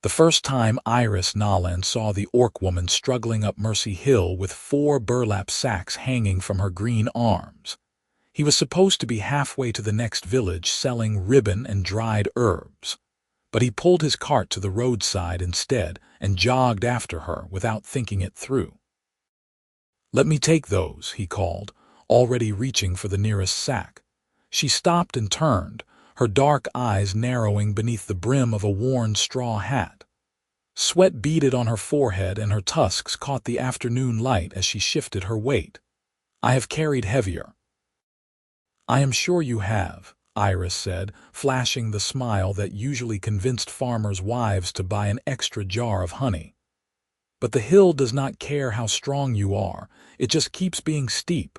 The first time Nolan saw the orc woman struggling up Mercy Hill with 4 burlap sacks hanging from her green arms. He was supposed to be halfway to the next village selling ribbon and dried herbs, but he pulled his cart to the roadside instead and jogged after her without thinking it through. "Let me take those," he called, already reaching for the nearest sack. She stopped and turned, her dark eyes narrowing beneath the brim of a worn straw hat. Sweat beaded on her forehead and her tusks caught the afternoon light as she shifted her weight. "I have carried heavier." "I am sure you have," Iris said, flashing the smile that usually convinced farmers' wives to buy an extra jar of honey. "But the hill does not care how strong you are, it just keeps being steep."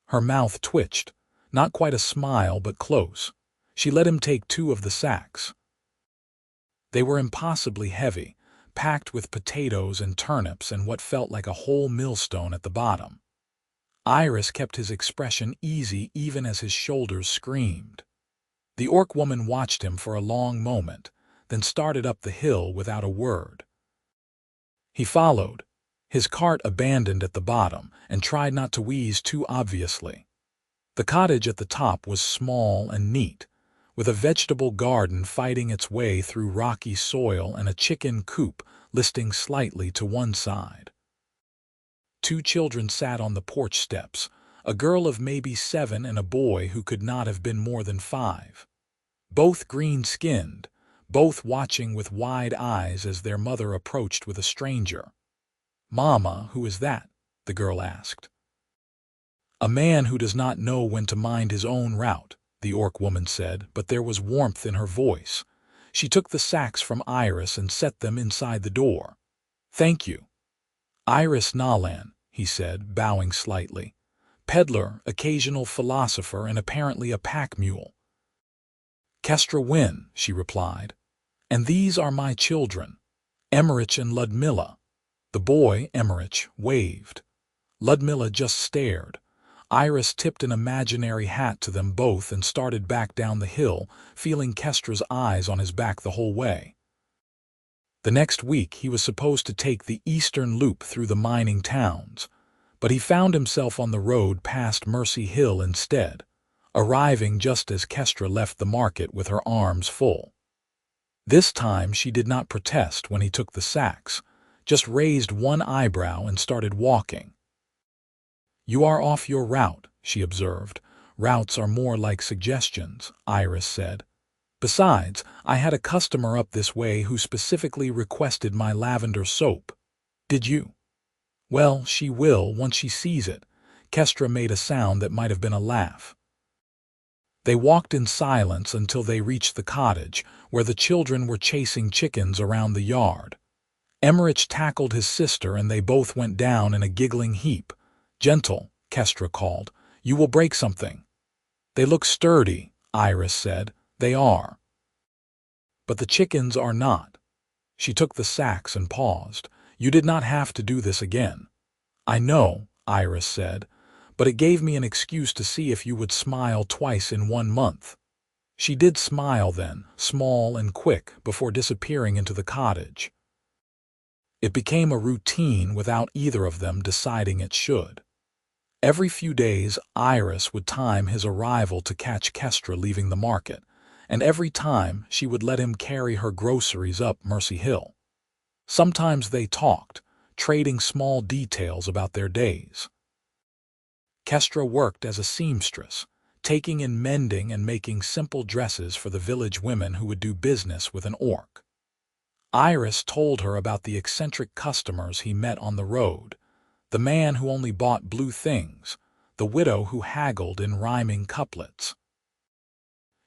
Her mouth twitched, not quite a smile but close. She let him take 2 of the sacks. They were impossibly heavy, packed with potatoes and turnips and what felt like a whole millstone at the bottom. Iris kept his expression easy even as his shoulders screamed. The orc woman watched him for a long moment, then started up the hill without a word. He followed, his cart abandoned at the bottom, and tried not to wheeze too obviously. The cottage at the top was small and neat, with a vegetable garden fighting its way through rocky soil and a chicken coop listing slightly to one side. 2 children sat on the porch steps, a girl of maybe 7 and a boy who could not have been more than 5. Both green-skinned, both watching with wide eyes as their mother approached with a stranger. "Mama, who is that?" the girl asked. "A man who does not know when to mind his own route," the orc woman said, but there was warmth in her voice. She took the sacks from Iris and set them inside the door. "Thank you." Nolan," he said, bowing slightly. "Peddler, occasional philosopher, and apparently a pack mule." "Kestra Wynne," she replied. "And these are my children, Emmerich and Ludmilla." The boy, Emmerich, waved. Ludmilla just stared. Iris tipped an imaginary hat to them both and started back down the hill, feeling Kestra's eyes on his back the whole way. The next week he was supposed to take the eastern loop through the mining towns, but he found himself on the road past Mercy Hill instead, arriving just as Kestra left the market with her arms full. This time she did not protest when he took the sacks, just raised one eyebrow and started walking. "You are off your route," she observed. "Routes are more like suggestions," Iris said. "Besides, I had a customer up this way who specifically requested my lavender soap." "Did you?" "Well, she will once she sees it." Kestra made a sound that might have been a laugh. They walked in silence until they reached the cottage, where the children were chasing chickens around the yard. Emmerich tackled his sister and they both went down in a giggling heap. "Gentle," Kestra called. "You will break something." "They look sturdy," Iris said. "They are. But the chickens are not." She took the sacks and paused. "You did not have to do this again." "I know," Iris said, "but it gave me an excuse to see if you would smile twice in 1 month." She did smile then, small and quick, before disappearing into the cottage. It became a routine without either of them deciding it should. Every few days, Iris would time his arrival to catch Kestra leaving the market, and every time she would let him carry her groceries up Mercy Hill. Sometimes they talked, trading small details about their days. Kestra worked as a seamstress, taking in mending and making simple dresses for the village women who would do business with an orc. Iris told her about the eccentric customers he met on the road, the man who only bought blue things, the widow who haggled in rhyming couplets.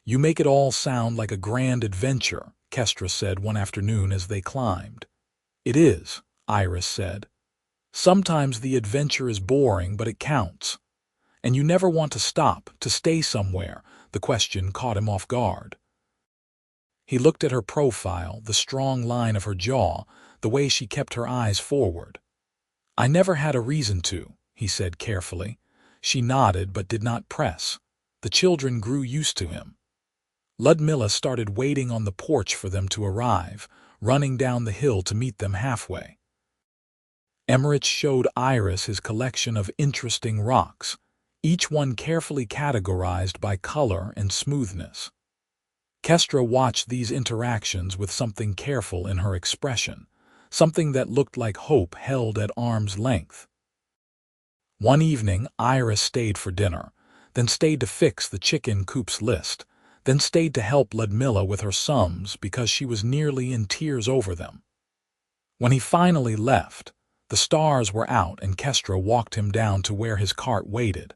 "You make it all sound like a grand adventure," Kestra said one afternoon as they climbed. "It is," Iris said. "Sometimes the adventure is boring, but it counts. And you never want to stop, to stay somewhere." The question caught him off guard. He looked at her profile, the strong line of her jaw, the way she kept her eyes forward. "I never had a reason to," he said carefully. She nodded but did not press. The children grew used to him. Ludmilla started waiting on the porch for them to arrive, running down the hill to meet them halfway. Emmerich showed Iris his collection of interesting rocks, each one carefully categorized by color and smoothness. Kestra watched these interactions with something careful in her expression, something that looked like hope held at arm's length. One evening, Iris stayed for dinner, then stayed to fix the chicken coop's list, then stayed to help Ludmilla with her sums because she was nearly in tears over them. When he finally left, the stars were out and Kestra walked him down to where his cart waited.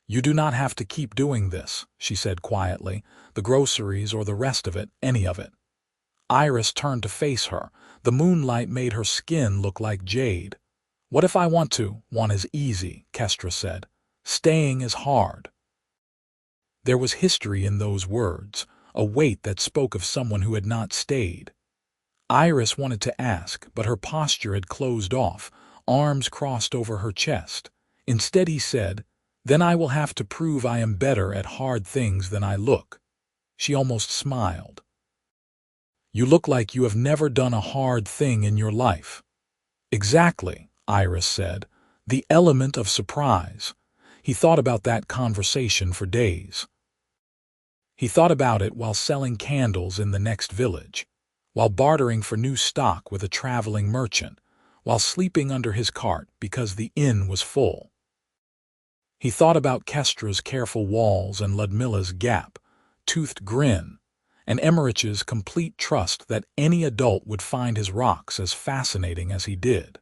"You do not have to keep doing this," she said quietly, "the groceries or the rest of it, any of it." Iris turned to face her. The moonlight made her skin look like jade. "What if I want to? Want is easy," Kestra said. "Staying is hard." There was history in those words, a weight that spoke of someone who had not stayed. Iris wanted to ask, but her posture had closed off, arms crossed over her chest. Instead he said, "Then I will have to prove I am better at hard things than I look." She almost smiled. "You look like you have never done a hard thing in your life." "Exactly," Iris said. "The element of surprise." He thought about that conversation for days. He thought about it while selling candles in the next village, while bartering for new stock with a traveling merchant, while sleeping under his cart because the inn was full. He thought about Kestra's careful walls and Ludmilla's gap-toothed grin, and Emmerich's complete trust that any adult would find his rocks as fascinating as he did.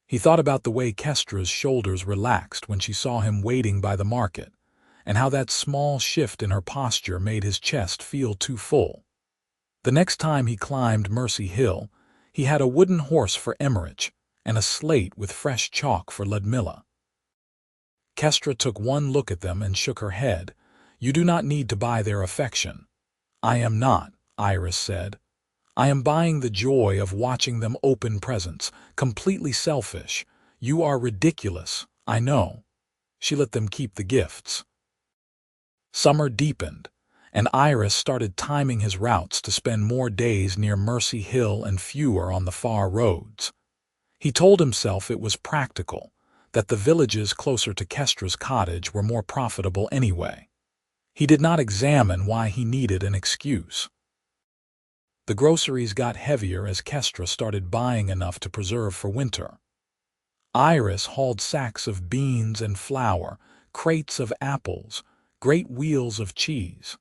He thought about the way Kestra's shoulders relaxed when she saw him waiting by the market, and how that small shift in her posture made his chest feel too full. The next time he climbed Mercy Hill, he had a wooden horse for Emmerich and a slate with fresh chalk for Ludmilla. Kestra took one look at them and shook her head. "You do not need to buy their affection." "I am not," Iris said. "I am buying the joy of watching them open presents, completely selfish. You are ridiculous, I know." She let them keep the gifts. Summer deepened, and Iris started timing his routes to spend more days near Mercy Hill and fewer on the far roads. He told himself it was practical, that the villages closer to Kestra's cottage were more profitable anyway. He did not examine why he needed an excuse. The groceries got heavier as Kestra started buying enough to preserve for winter. Iris hauled sacks of beans and flour, crates of apples, great wheels of cheese.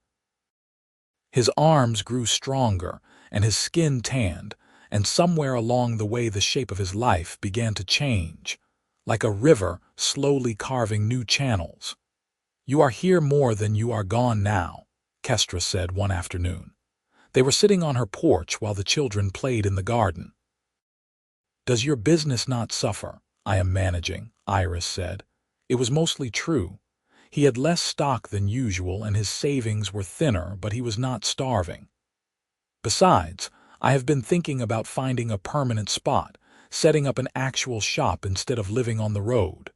His arms grew stronger and his skin tanned, and somewhere along the way the shape of his life began to change, like a river slowly carving new channels. "You are here more than you are gone now," Kestra said one afternoon. They were sitting on her porch while the children played in the garden. "Does your business not suffer?" "I am managing," Iris said. It was mostly true. He had less stock than usual and his savings were thinner, but he was not starving. "Besides, I have been thinking about finding a permanent spot, setting up an actual shop instead of living on the road."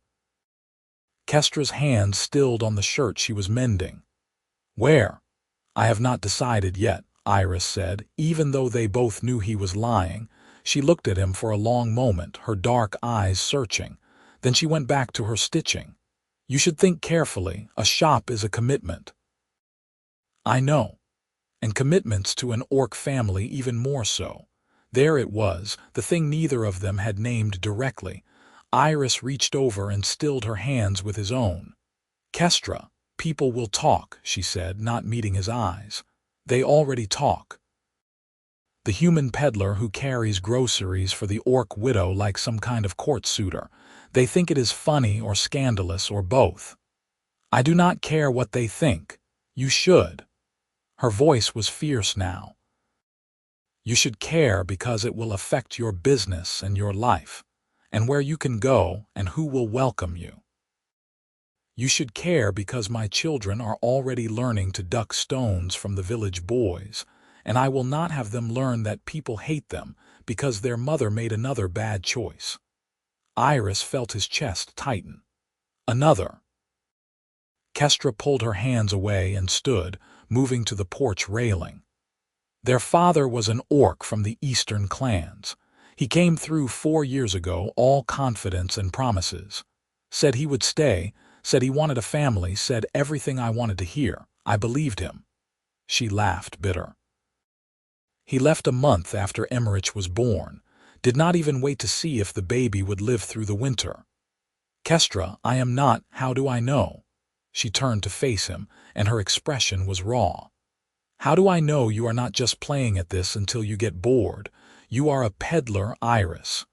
Kestra's hands stilled on the shirt she was mending. "Where?" "I have not decided yet," Iris said, even though they both knew he was lying. She looked at him for a long moment, her dark eyes searching. Then she went back to her stitching. "You should think carefully. A shop is a commitment." "I know. And commitments to an orc family even more so." There it was, the thing neither of them had named directly. Iris reached over and stilled her hands with his own. "Kestra, people will talk," she said, not meeting his eyes. "They already talk. The human peddler who carries groceries for the orc widow like some kind of court suitor. They think it is funny or scandalous or both. I do not care what they think. You should." Her voice was fierce now. "You should care because it will affect your business and your life, and where you can go and who will welcome you. You should care because my children are already learning to duck stones from the village boys, and I will not have them learn that people hate them because their mother made another bad choice." Iris felt his chest tighten. "Another." Kestra pulled her hands away and stood, moving to the porch railing. Their father was an orc from the eastern clans. He came through 4 years ago, all confidence and promises. Said he would stay, said he wanted a family, said everything I wanted to hear. I believed him. She laughed, bitter. He left a month after Emmerich was born, did not even wait to see if the baby would live through the winter. Kestra, I am not, how do I know? She turned to face him, and her expression was raw. How do I know you are not just playing at this until you get bored? You are a peddler, Iris.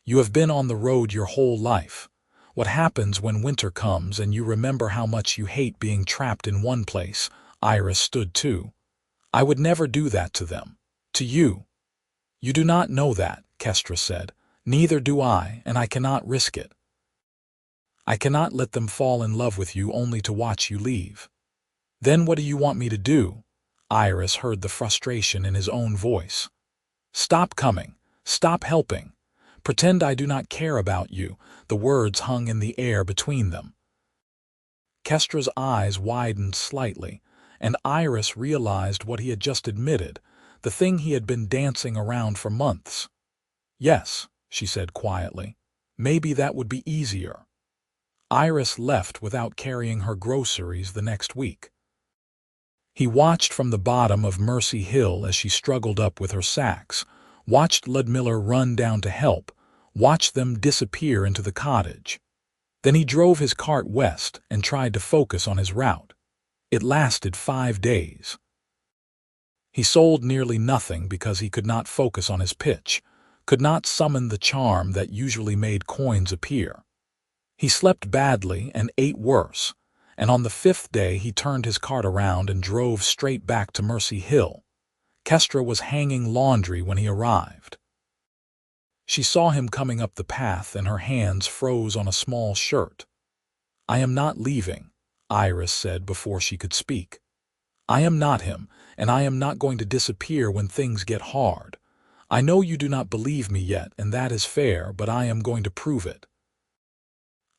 You have been on the road your whole life. What happens when winter comes and you remember how much you hate being trapped in one place? Iris stood too. I would never do that to them. To you. You do not know that, Kestra said. Neither do I, and I cannot risk it. I cannot let them fall in love with you only to watch you leave. Then what do you want me to do? Iris heard the frustration in his own voice. Stop coming. Stop helping. Pretend I do not care about you. The words hung in the air between them. Kestra's eyes widened slightly, and Iris realized what he had just admitted, the thing he had been dancing around for months. Yes, she said quietly. Maybe that would be easier. Iris left without carrying her groceries the next week. He watched from the bottom of Mercy Hill as she struggled up with her sacks, watched Ludmilla run down to help, watched them disappear into the cottage. Then he drove his cart west and tried to focus on his route. It lasted 5 days. He sold nearly nothing because he could not focus on his pitch, could not summon the charm that usually made coins appear. He slept badly and ate worse, and on the 5th day he turned his cart around and drove straight back to Mercy Hill. Kestra was hanging laundry when he arrived. She saw him coming up the path and her hands froze on a small shirt. I am not leaving, Iris said before she could speak. I am not him, and I am not going to disappear when things get hard. I know you do not believe me yet, and that is fair, but I am going to prove it.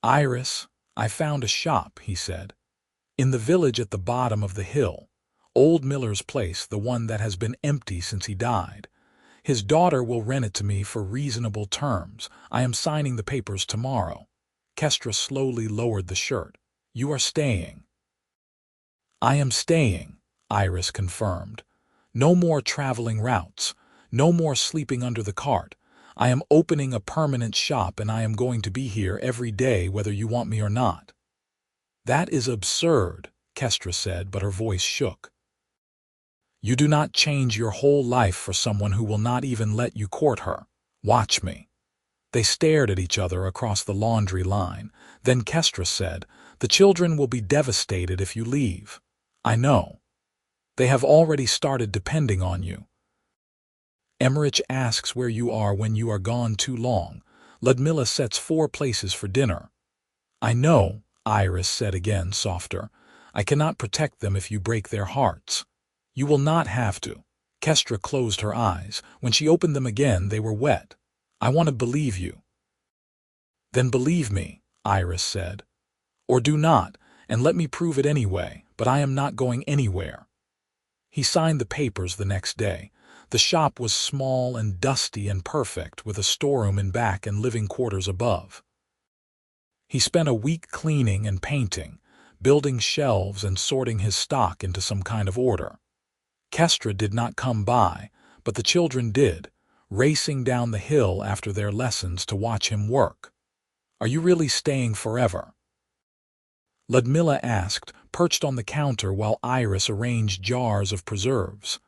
Iris, I found a shop, he said. In the village at the bottom of the hill. Old Miller's place, the one that has been empty since he died. His daughter will rent it to me for reasonable terms. I am signing the papers tomorrow. Kestra slowly lowered the shirt. You are staying. I am staying, Iris confirmed. No more traveling routes. No more sleeping under the cart. I am opening a permanent shop and I am going to be here every day whether you want me or not. That is absurd, Kestra said, but her voice shook. You do not change your whole life for someone who will not even let you court her. Watch me. They stared at each other across the laundry line. Then Kestra said, the children will be devastated if you leave. I know. They have already started depending on you. Emmerich asks where you are when you are gone too long. Ludmilla sets 4 places for dinner. I know, Iris said again, softer. I cannot protect them if you break their hearts. You will not have to. Kestra closed her eyes. When she opened them again, they were wet. I want to believe you. Then believe me, Iris said. Or do not, and let me prove it anyway, but I am not going anywhere. He signed the papers the next day. The shop was small and dusty and perfect, with a storeroom in back and living quarters above. He spent a week cleaning and painting, building shelves and sorting his stock into some kind of order. Kestra did not come by, but the children did, racing down the hill after their lessons to watch him work. Are you really staying forever? Ludmilla asked, perched on the counter while Iris arranged jars of preserves.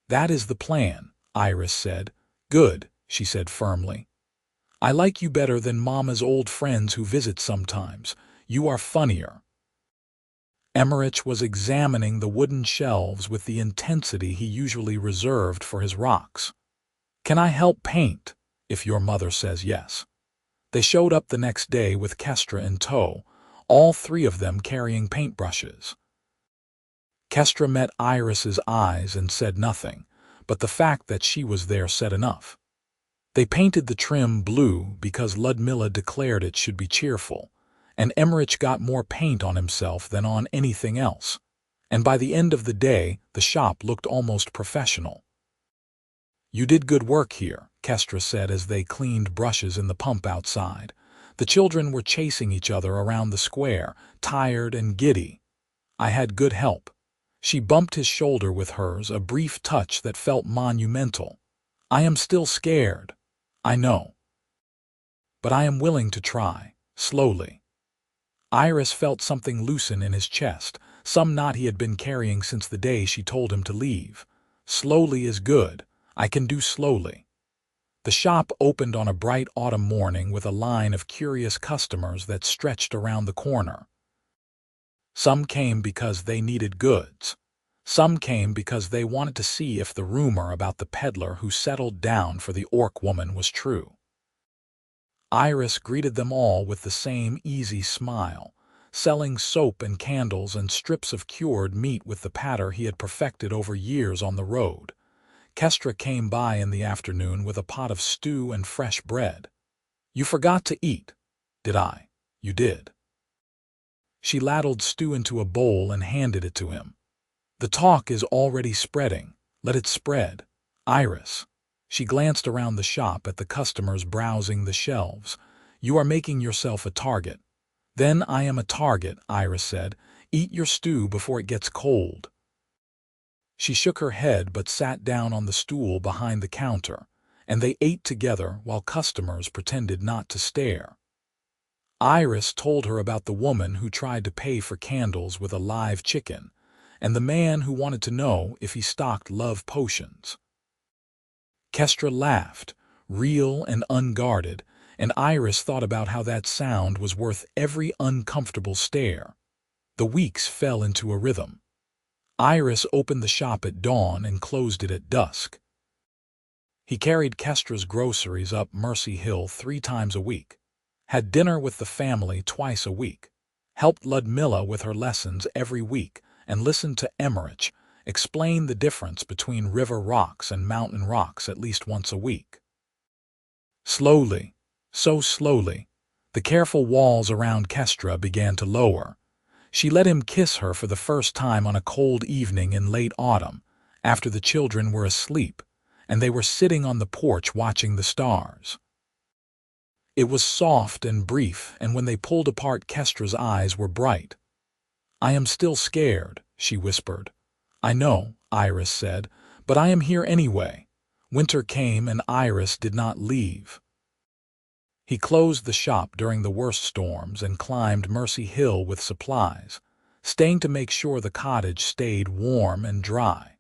That is the plan, Iris said. Good, she said firmly. I like you better than Mama's old friends who visit sometimes. You are funnier. Emmerich was examining the wooden shelves with the intensity he usually reserved for his rocks. Can I help paint, if your mother says yes? They showed up the next day with Kestra in tow, all 3 of them carrying paintbrushes. Kestra met Iris's eyes and said nothing, but the fact that she was there said enough. They painted the trim blue because Ludmilla declared it should be cheerful, and Emmerich got more paint on himself than on anything else. And by the end of the day, the shop looked almost professional. "You did good work here," Kestra said as they cleaned brushes in the pump outside. The children were chasing each other around the square, tired and giddy. "I had good help." She bumped his shoulder with hers, a brief touch that felt monumental. "I am still scared." "I know. But I am willing to try." Slowly. Iris felt something loosen in his chest, some knot he had been carrying since the day she told him to leave. "Slowly is good. I can do slowly." The shop opened on a bright autumn morning with a line of curious customers that stretched around the corner. Some came because they needed goods. Some came because they wanted to see if the rumor about the peddler who settled down for the orc woman was true. Iris greeted them all with the same easy smile, selling soap and candles and strips of cured meat with the patter he had perfected over years on the road. Kestra came by in the afternoon with a pot of stew and fresh bread. "You forgot to eat." "Did I?" "You did." She ladled stew into a bowl and handed it to him. "The talk is already spreading. Let it spread." "Iris." She glanced around the shop at the customers browsing the shelves. "You are making yourself a target." "Then I am a target," Iris said. "Eat your stew before it gets cold." She shook her head but sat down on the stool behind the counter, and they ate together while customers pretended not to stare. Iris told her about the woman who tried to pay for candles with a live chicken, and the man who wanted to know if he stocked love potions. Kestra laughed, real and unguarded, and Iris thought about how that sound was worth every uncomfortable stare. The weeks fell into a rhythm. Iris opened the shop at dawn and closed it at dusk. He carried Kestra's groceries up Mercy Hill 3 times a week, had dinner with the family twice a week, helped Ludmilla with her lessons every week, and listened to Emmerich explain the difference between river rocks and mountain rocks at least once a week. Slowly, so slowly, the careful walls around Kestra began to lower. She let him kiss her for the first time on a cold evening in late autumn, after the children were asleep, and they were sitting on the porch watching the stars. It was soft and brief, and when they pulled apart, Kestra's eyes were bright. "I am still scared," she whispered. "I know," Iris said, "but I am here anyway." Winter came and Iris did not leave. He closed the shop during the worst storms and climbed Mercy Hill with supplies, staying to make sure the cottage stayed warm and dry.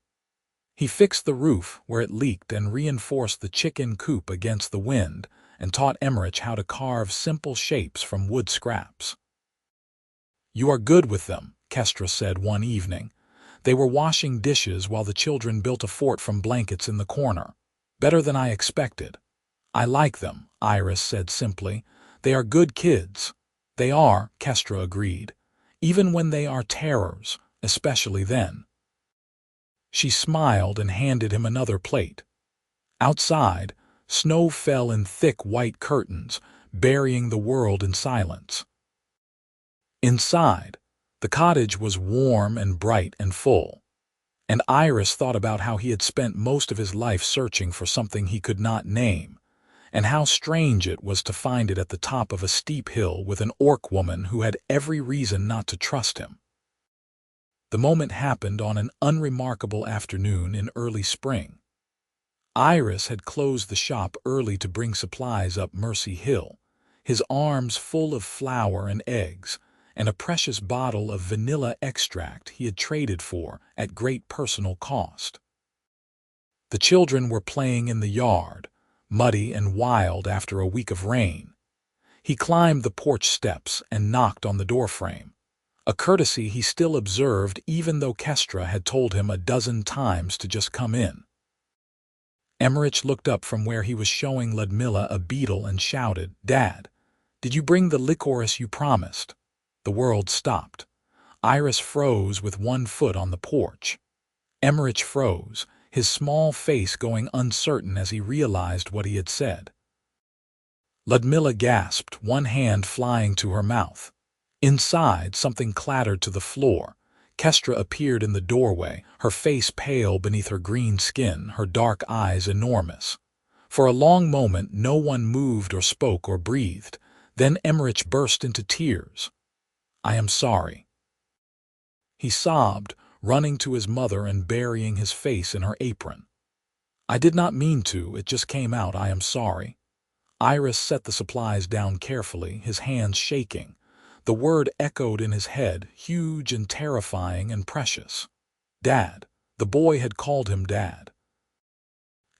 He fixed the roof where it leaked and reinforced the chicken coop against the wind, and taught Emmerich how to carve simple shapes from wood scraps. "You are good with them," Kestra said one evening. They were washing dishes while the children built a fort from blankets in the corner. "Better than I expected." "I like them," Iris said simply. "They are good kids." "They are," Kestra agreed, "even when they are terrors, especially then." She smiled and handed him another plate. Outside, snow fell in thick white curtains, burying the world in silence. Inside, the cottage was warm and bright and full, and Iris thought about how he had spent most of his life searching for something he could not name, and how strange it was to find it at the top of a steep hill with an orc woman who had every reason not to trust him. The moment happened on an unremarkable afternoon in early spring. Iris had closed the shop early to bring supplies up Mercy Hill, his arms full of flour and eggs, and a precious bottle of vanilla extract he had traded for at great personal cost. The children were playing in the yard, muddy and wild after a week of rain. He climbed the porch steps and knocked on the doorframe, a courtesy he still observed even though Kestra had told him a dozen times to just come in. Emmerich looked up from where he was showing Ludmilla a beetle and shouted, "Dad, did you bring the licorice you promised?" The world stopped. Iris froze with one foot on the porch. Emmerich froze, his small face going uncertain as he realized what he had said. Ludmilla gasped, one hand flying to her mouth. Inside, something clattered to the floor. Kestra appeared in the doorway, her face pale beneath her green skin, her dark eyes enormous. For a long moment no one moved or spoke or breathed. Then Emmerich burst into tears. "I am sorry," he sobbed, running to his mother and burying his face in her apron. "I did not mean to, it just came out, I am sorry." Iris set the supplies down carefully, his hands shaking. The word echoed in his head, huge and terrifying and precious. Dad. The boy had called him Dad.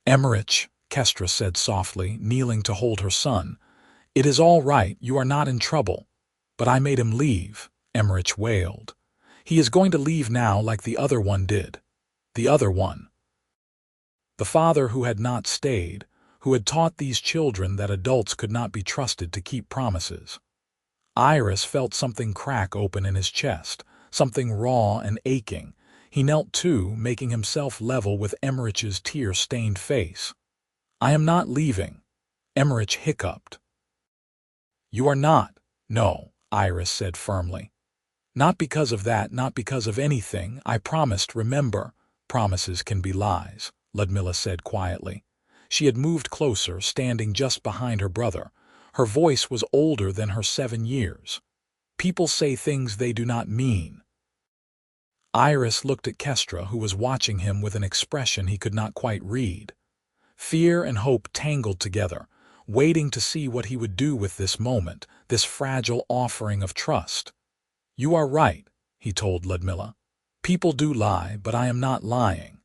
"Emmerich," Kestra said softly, kneeling to hold her son. "It is all right, you are not in trouble." "But I made him leave," Emmerich wailed. "He is going to leave now like the other one did." The other one. The father who had not stayed, who had taught these children that adults could not be trusted to keep promises. Iris felt something crack open in his chest, something raw and aching. He knelt too, making himself level with Emmerich's tear-stained face. "I am not leaving," Emmerich hiccuped. "You are not." "No," Iris said firmly. "Not because of that, not because of anything. I promised, remember." "Promises can be lies," Ludmilla said quietly. She had moved closer, standing just behind her brother. Her voice was older than her 7 years. "People say things they do not mean." Iris looked at Kestra, who was watching him with an expression he could not quite read. Fear and hope tangled together, waiting to see what he would do with this moment, this fragile offering of trust. "You are right," he told Ludmilla. "People do lie, but I am not lying.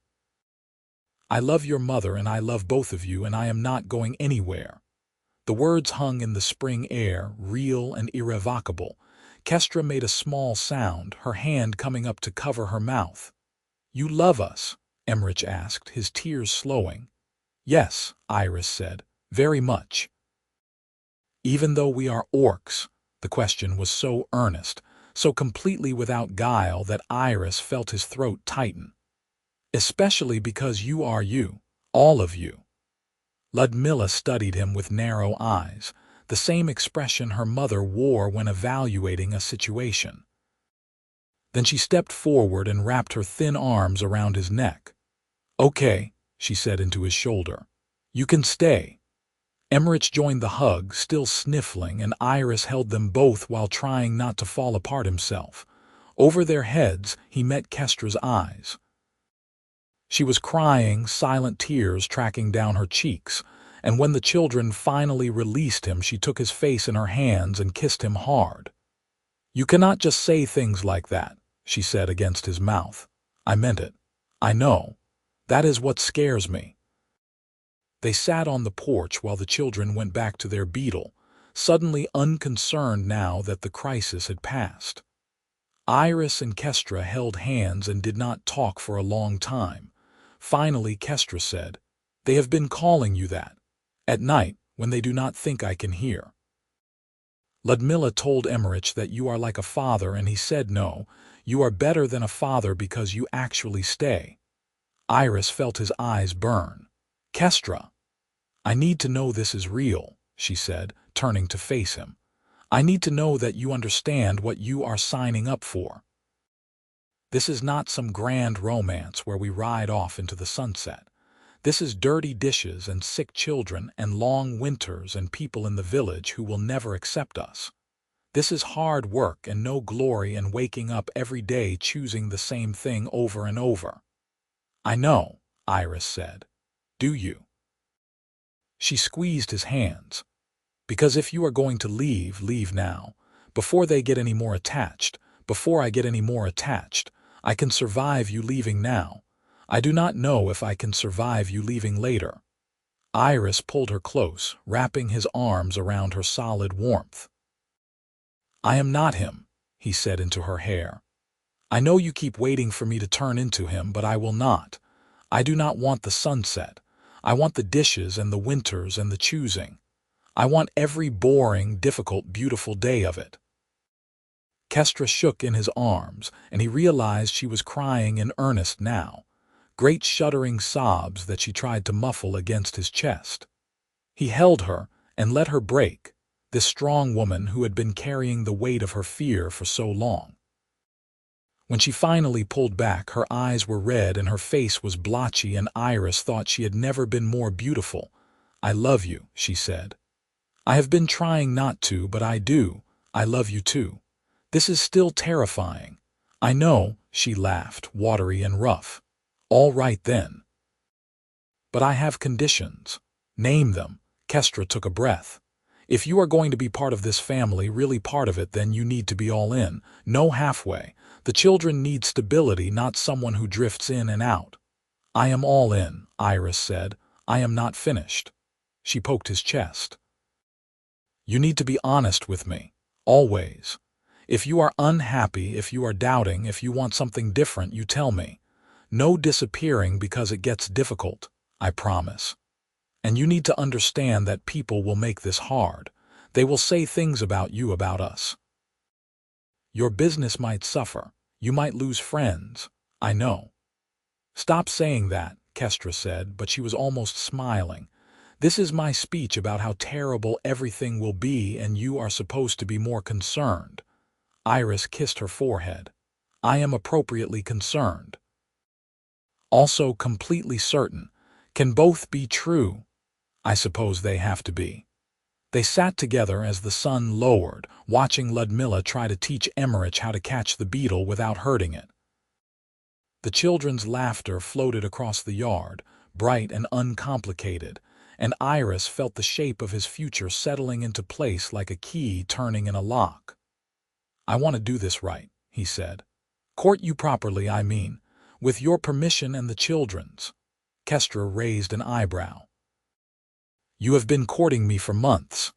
I love your mother and I love both of you and I am not going anywhere." The words hung in the spring air, real and irrevocable. Kestra made a small sound, her hand coming up to cover her mouth. "You love us?" Emmerich asked, his tears slowing. "Yes," Iris said, "very much." "Even though we are orcs?" The question was so earnest, so completely without guile that Iris felt his throat tighten. "Especially because you are you, all of you." Ludmilla studied him with narrow eyes, the same expression her mother wore when evaluating a situation. Then she stepped forward and wrapped her thin arms around his neck. "Okay," she said into his shoulder. "You can stay." Emmerich joined the hug, still sniffling, and Iris held them both while trying not to fall apart himself. Over their heads, he met Kestra's eyes. She was crying, silent tears tracking down her cheeks, and when the children finally released him, she took his face in her hands and kissed him hard. "You cannot just say things like that," she said against his mouth. "I meant it. I know. That is what scares me." They sat on the porch while the children went back to their beetle, suddenly unconcerned now that the crisis had passed. Iris and Kestra held hands and did not talk for a long time. Finally, Kestra said, "They have been calling you that. At night, when they do not think I can hear." Ludmilla told Emmerich that you are like a father, and he said no, you are better than a father because you actually stay. Iris felt his eyes burn. "Kestra, I need to know this is real," she said, turning to face him. "I need to know that you understand what you are signing up for. This is not some grand romance where we ride off into the sunset. This is dirty dishes and sick children and long winters and people in the village who will never accept us. This is hard work and no glory in waking up every day choosing the same thing over and over." "I know," Iris said. "Do you?" She squeezed his hands. "Because if you are going to leave, leave now. Before they get any more attached. Before I get any more attached. I can survive you leaving now. I do not know if I can survive you leaving later." Iris pulled her close, wrapping his arms around her solid warmth. "I am not him," he said into her hair. "I know you keep waiting for me to turn into him, but I will not. I do not want the sunset. I want the dishes and the winters and the choosing. I want every boring, difficult, beautiful day of it." Kestra shook in his arms, and he realized she was crying in earnest now, great shuddering sobs that she tried to muffle against his chest. He held her and let her break, this strong woman who had been carrying the weight of her fear for so long. When she finally pulled back, her eyes were red and her face was blotchy, and Iris thought she had never been more beautiful. "I love you," she said. "I have been trying not to, but I do. I love you too. This is still terrifying." "I know," she laughed, watery and rough. "All right then. But I have conditions." "Name them." Kestra took a breath. "If you are going to be part of this family, really part of it, then you need to be all in. No halfway. The children need stability, not someone who drifts in and out." "I am all in," Iris said. "I am not finished." She poked his chest. "You need to be honest with me. Always. If you are unhappy, if you are doubting, if you want something different, you tell me. No disappearing because it gets difficult. I promise. And you need to understand that people will make this hard. They will say things about you, about us. Your business might suffer. You might lose friends. I know." "Stop saying that," Kestra said, but she was almost smiling. "This is my speech about how terrible everything will be, and you are supposed to be more concerned." Iris kissed her forehead. "I am appropriately concerned. Also completely certain. Can both be true? I suppose they have to be." They sat together as the sun lowered, watching Ludmilla try to teach Emmerich how to catch the beetle without hurting it. The children's laughter floated across the yard, bright and uncomplicated, and Iris felt the shape of his future settling into place like a key turning in a lock. "I want to do this right," he said. "Court you properly, I mean, with your permission and the children's." Kestra raised an eyebrow. "You have been courting me for months."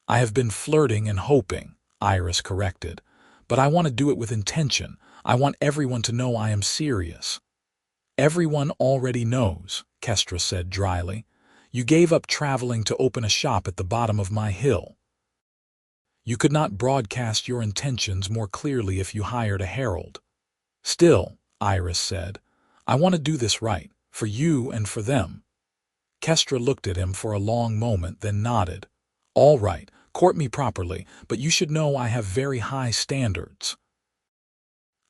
"I have been flirting and hoping," Iris corrected. "But I want to do it with intention. I want everyone to know I am serious." "Everyone already knows," Kestra said dryly. "You gave up traveling to open a shop at the bottom of my hill. You could not broadcast your intentions more clearly if you hired a herald." "Still," Iris said, "I want to do this right, for you and for them." Kestra looked at him for a long moment, then nodded. "All right, court me properly, but you should know I have very high standards."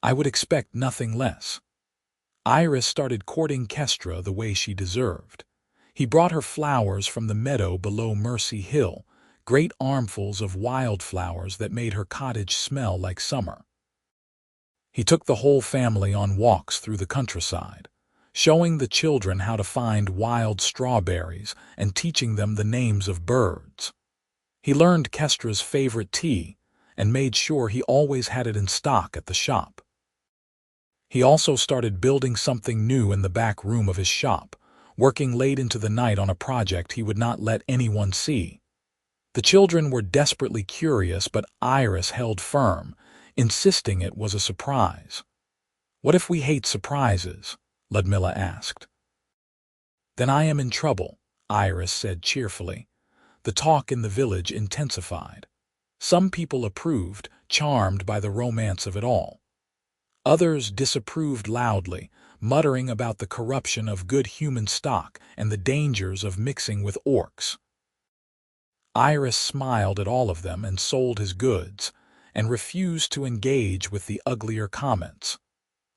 "I would expect nothing less." Iris started courting Kestra the way she deserved. He brought her flowers from the meadow below Mercy Hill, great armfuls of wildflowers that made her cottage smell like summer. He took the whole family on walks through the countryside, showing the children how to find wild strawberries and teaching them the names of birds. He learned Kestra's favorite tea and made sure he always had it in stock at the shop. He also started building something new in the back room of his shop, working late into the night on a project he would not let anyone see. The children were desperately curious, but Iris held firm, insisting it was a surprise. "What if we hate surprises?" Ludmilla asked. "Then I am in trouble," Iris said cheerfully. The talk in the village intensified. Some people approved, charmed by the romance of it all. Others disapproved loudly, muttering about the corruption of good human stock and the dangers of mixing with orcs. Iris smiled at all of them and sold his goods, and refused to engage with the uglier comments.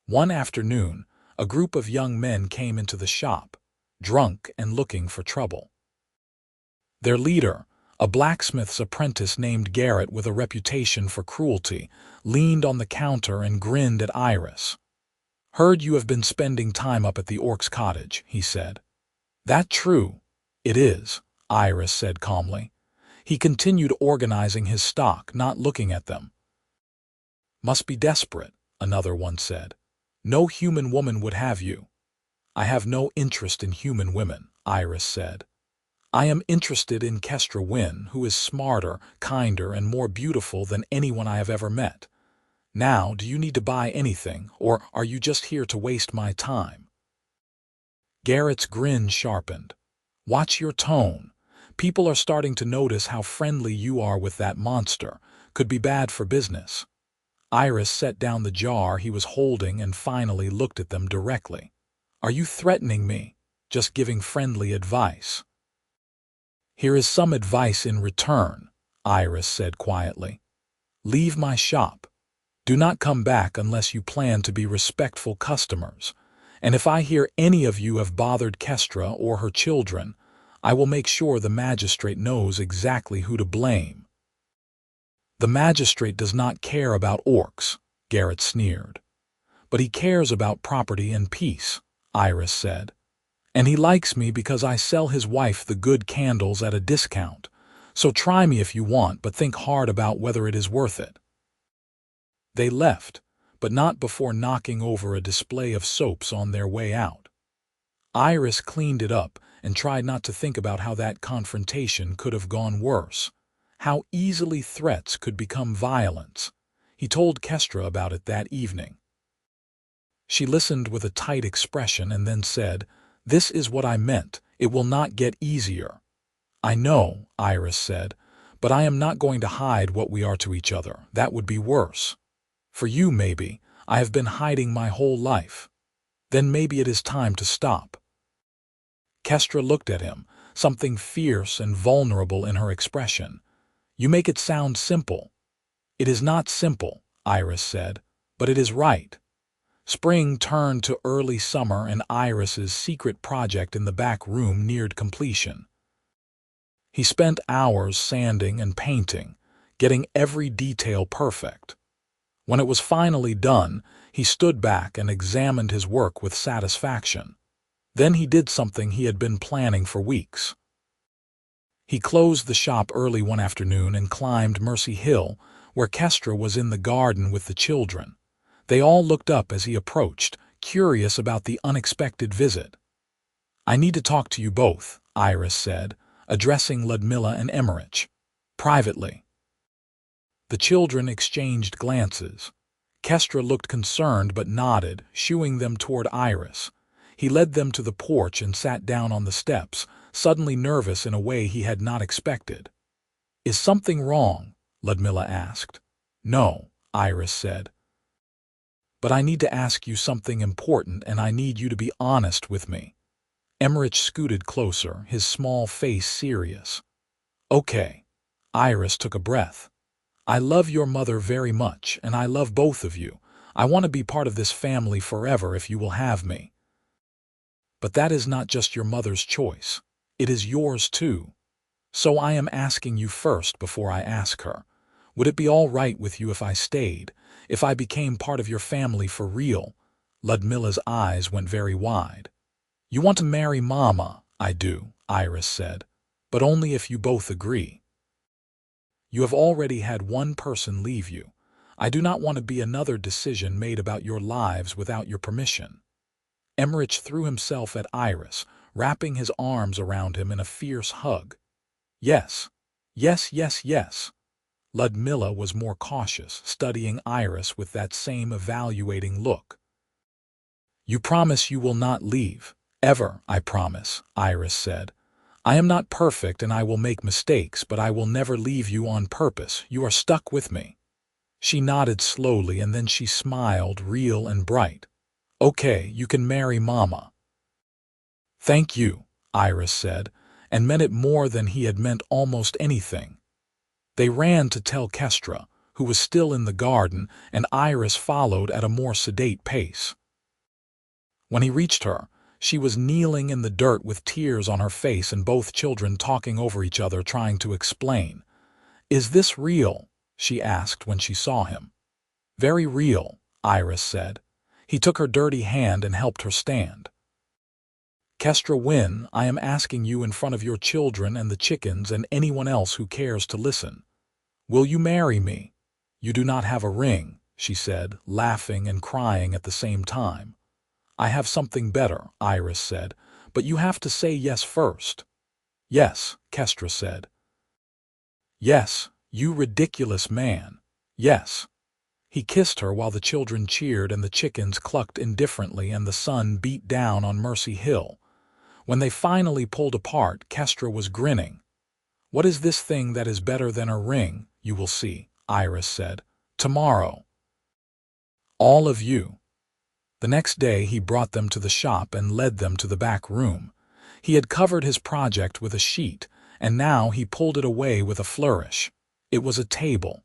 One afternoon, a group of young men came into the shop, drunk and looking for trouble. Their leader, a blacksmith's apprentice named Garrett with a reputation for cruelty, leaned on the counter and grinned at Iris. "Heard you have been spending time up at the orc's cottage," he said. "That true?" "It is," Iris said calmly. He continued organizing his stock, not looking at them. "Must be desperate," another one said. "No human woman would have you." "I have no interest in human women," Iris said. "I am interested in Kestra Wynne, who is smarter, kinder, and more beautiful than anyone I have ever met. Now, do you need to buy anything, or are you just here to waste my time?" Garrett's grin sharpened. "Watch your tone. People are starting to notice how friendly you are with that monster. Could be bad for business." Iris set down the jar he was holding and finally looked at them directly. "Are you threatening me? Just giving friendly advice?" "Here is some advice in return," Iris said quietly. "Leave my shop." Do not come back unless you plan to be respectful customers. And if I hear any of you have bothered Kestra or her children, I will make sure the magistrate knows exactly who to blame." "The magistrate does not care about orcs," Garrett sneered. "But he cares about property and peace," Iris said. "And he likes me because I sell his wife the good candles at a discount. So try me if you want, but think hard about whether it is worth it." They left, but not before knocking over a display of soaps on their way out. Iris cleaned it up and tried not to think about how that confrontation could have gone worse, how easily threats could become violence. He told Kestra about it that evening. She listened with a tight expression and then said, "This is what I meant. It will not get easier." "I know," Iris said, "but I am not going to hide what we are to each other. That would be worse. For you, maybe. I have been hiding my whole life. Then maybe it is time to stop." Kestra looked at him, something fierce and vulnerable in her expression. "You make it sound simple." "It is not simple," Iris said, "but it is right." Spring turned to early summer and Iris's secret project in the back room neared completion. He spent hours sanding and painting, getting every detail perfect. When it was finally done, he stood back and examined his work with satisfaction. Then he did something he had been planning for weeks. He closed the shop early one afternoon and climbed Mercy Hill, where Kestra was in the garden with the children. They all looked up as he approached, curious about the unexpected visit. "I need to talk to you both," Iris said, addressing Ludmilla and Emmerich. "Privately." The children exchanged glances. Kestra looked concerned but nodded, shooing them toward Iris. He led them to the porch and sat down on the steps, suddenly nervous in a way he had not expected. "Is something wrong?" Ludmilla asked. "No," Iris said. "But I need to ask you something important, and I need you to be honest with me." Emmerich scooted closer, his small face serious. "Okay." Iris took a breath. "I love your mother very much, and I love both of you. I want to be part of this family forever if you will have me. But that is not just your mother's choice. It is yours too. So I am asking you first before I ask her. Would it be all right with you if I stayed, if I became part of your family for real?" Ludmilla's eyes went very wide. "You want to marry Mama?" "I do," Iris said, "but only if you both agree. You have already had one person leave you. I do not want to be another decision made about your lives without your permission." Emmerich threw himself at Iris, wrapping his arms around him in a fierce hug. "Yes, yes, yes, yes." Ludmilla was more cautious, studying Iris with that same evaluating look. "You promise you will not leave? Ever, I promise," Iris said. "I am not perfect and I will make mistakes, but I will never leave you on purpose. You are stuck with me." She nodded slowly and then she smiled, real and bright. "Okay, you can marry Mama." "Thank you," Iris said, and meant it more than he had meant almost anything. They ran to tell Kestra, who was still in the garden, and Iris followed at a more sedate pace. When he reached her, she was kneeling in the dirt with tears on her face and both children talking over each other trying to explain. "Is this real?" she asked when she saw him. "Very real," Iris said. He took her dirty hand and helped her stand. "Kestra Wynne, I am asking you in front of your children and the chickens and anyone else who cares to listen. Will you marry me? You do not have a ring," she said, laughing and crying at the same time. "I have something better," Iris said, "but you have to say yes first." "Yes," Kestra said. "Yes, you ridiculous man. Yes." He kissed her while the children cheered and the chickens clucked indifferently and the sun beat down on Mercy Hill. When they finally pulled apart, Kestra was grinning. "What is this thing that is better than a ring? You will see," Iris said. "Tomorrow. All of you." The next day he brought them to the shop and led them to the back room. He had covered his project with a sheet, and now he pulled it away with a flourish. It was a table.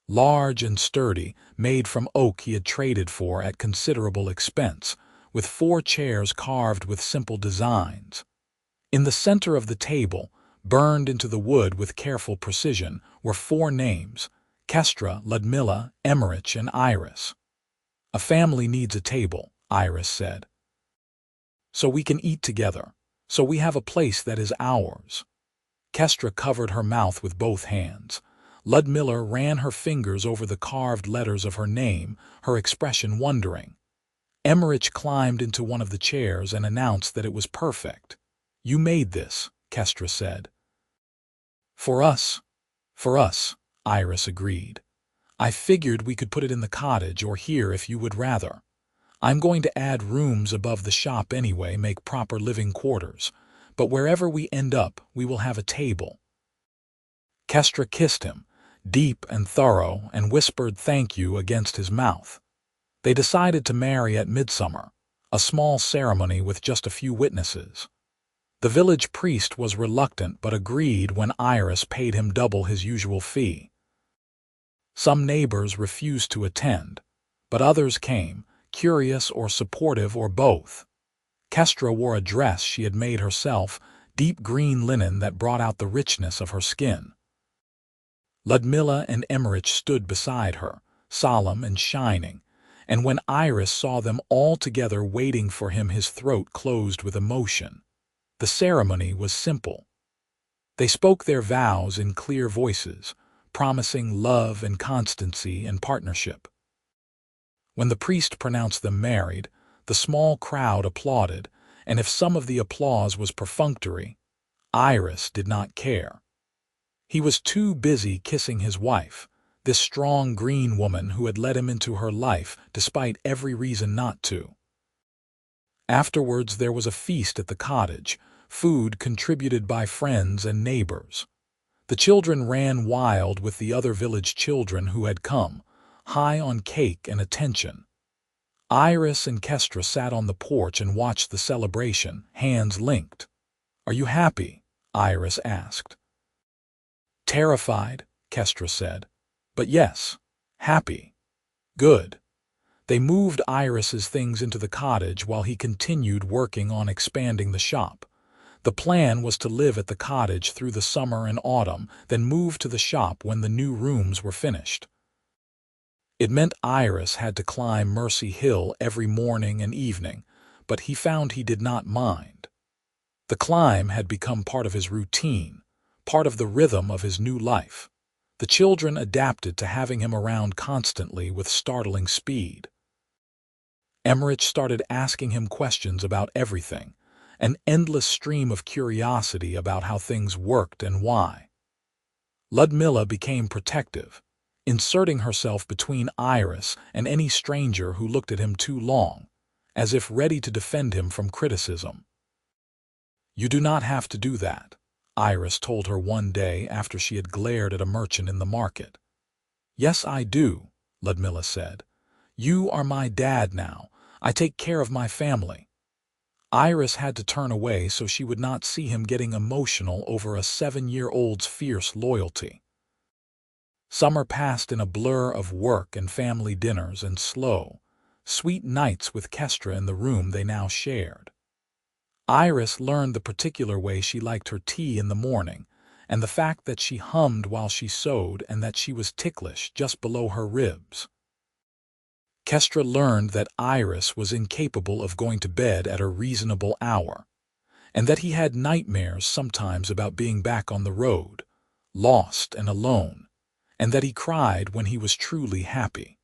large and sturdy, made from oak he had traded for at considerable expense, with 4 chairs carved with simple designs. In the center of the table, burned into the wood with careful precision, were 4 names: Kestra, Ludmilla, Emmerich, and Iris. "A family needs a table," Iris said. "So we can eat together. So we have a place that is ours." Kestra covered her mouth with both hands. Ludmilla ran her fingers over the carved letters of her name, her expression wondering. Emmerich climbed into one of the chairs and announced that it was perfect. "You made this," Kestra said. For us, Iris agreed. "I figured we could put it in the cottage or here if you would rather. I'm going to add rooms above the shop anyway, make proper living quarters. But wherever we end up, we will have a table." Kestra kissed him, deep and thorough, and whispered thank you against his mouth. They decided to marry at midsummer, a small ceremony with just a few witnesses. The village priest was reluctant but agreed when Iris paid him double his usual fee. Some neighbors refused to attend, but others came, curious or supportive or both. Kestra wore a dress she had made herself, deep green linen that brought out the richness of her skin. Ludmilla and Emmerich stood beside her, solemn and shining, and when Iris saw them all together waiting for him, his throat closed with emotion. The ceremony was simple. They spoke their vows in clear voices, promising love and constancy and partnership. When the priest pronounced them married, the small crowd applauded, and if some of the applause was perfunctory, Iris did not care. He was too busy kissing his wife, this strong green woman who had let him into her life despite every reason not to. Afterwards there was a feast at the cottage, food contributed by friends and neighbors. The children ran wild with the other village children who had come, high on cake and attention. Iris and Kestra sat on the porch and watched the celebration, hands linked. "Are you happy?" Iris asked. "Terrified," Kestra said. "But yes, happy." "Good." They moved Iris's things into the cottage while he continued working on expanding the shop. The plan was to live at the cottage through the summer and autumn, then move to the shop when the new rooms were finished. It meant Iris had to climb Mercy Hill every morning and evening, but he found he did not mind. The climb had become part of his routine, part of the rhythm of his new life. The children adapted to having him around constantly with startling speed. Emmerich started asking him questions about everything, an endless stream of curiosity about how things worked and why. Ludmilla became protective, inserting herself between Iris and any stranger who looked at him too long, as if ready to defend him from criticism. "You do not have to do that," Iris told her one day after she had glared at a merchant in the market. "Yes, I do," Ludmilla said. "You are my dad now. I take care of my family." Iris had to turn away so she would not see him getting emotional over a 7-year-old's fierce loyalty. Summer passed in a blur of work and family dinners and slow, sweet nights with Kestra in the room they now shared. Iris learned the particular way she liked her tea in the morning, and the fact that she hummed while she sewed and that she was ticklish just below her ribs. Kestra learned that Iris was incapable of going to bed at a reasonable hour, and that he had nightmares sometimes about being back on the road, lost and alone, and that he cried when he was truly happy.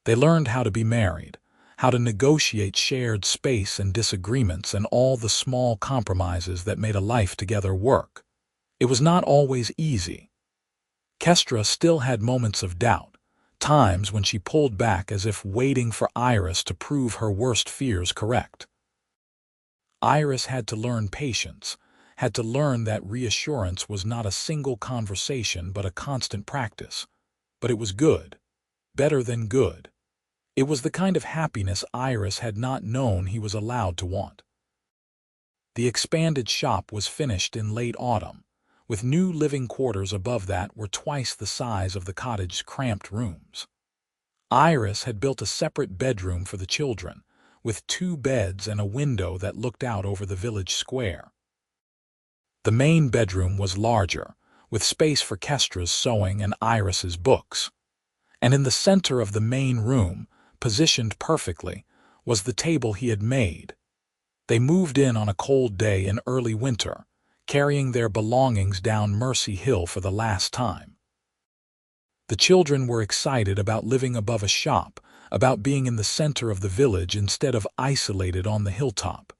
They learned how to be married, how to negotiate shared space and disagreements and all the small compromises that made a life together work. It was not always easy. Kestra still had moments of doubt, times when she pulled back as if waiting for Iris to prove her worst fears correct. Iris had to learn patience, had to learn that reassurance was not a single conversation but a constant practice. But it was good, better than good. It was the kind of happiness Iris had not known he was allowed to want. The expanded shop was finished in late autumn, with new living quarters above that were twice the size of the cottage's cramped rooms. Iris had built a separate bedroom for the children, with 2 beds and a window that looked out over the village square. The main bedroom was larger, with space for Kestra's sewing and Iris's books. And in the center of the main room, positioned perfectly, was the table he had made. They moved in on a cold day in early winter, carrying their belongings down Mercy Hill for the last time. The children were excited about living above a shop, about being in the center of the village instead of isolated on the hilltop.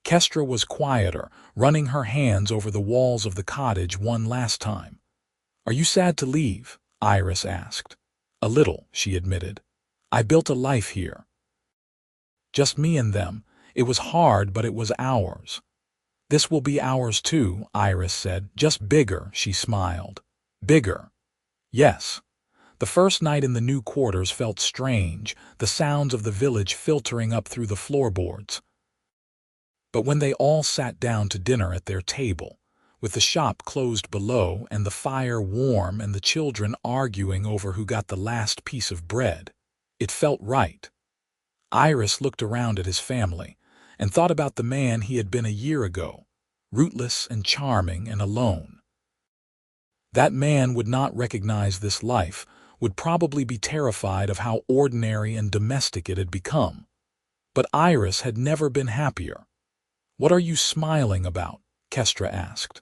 Kestra was quieter, running her hands over the walls of the cottage one last time. "Are you sad to leave?" Iris asked. "A little," she admitted. "I built a life here. Just me and them. It was hard, but it was ours." "This will be ours too," Iris said. "Just bigger," she smiled. "Bigger." Yes. The first night in the new quarters felt strange, the sounds of the village filtering up through the floorboards. But when they all sat down to dinner at their table, with the shop closed below and the fire warm and the children arguing over who got the last piece of bread, it felt right. Iris looked around at his family and thought about the man he had been a year ago, rootless and charming and alone. That man would not recognize this life, would probably be terrified of how ordinary and domestic it had become. But Iris had never been happier. "What are you smiling about?" Kestra asked.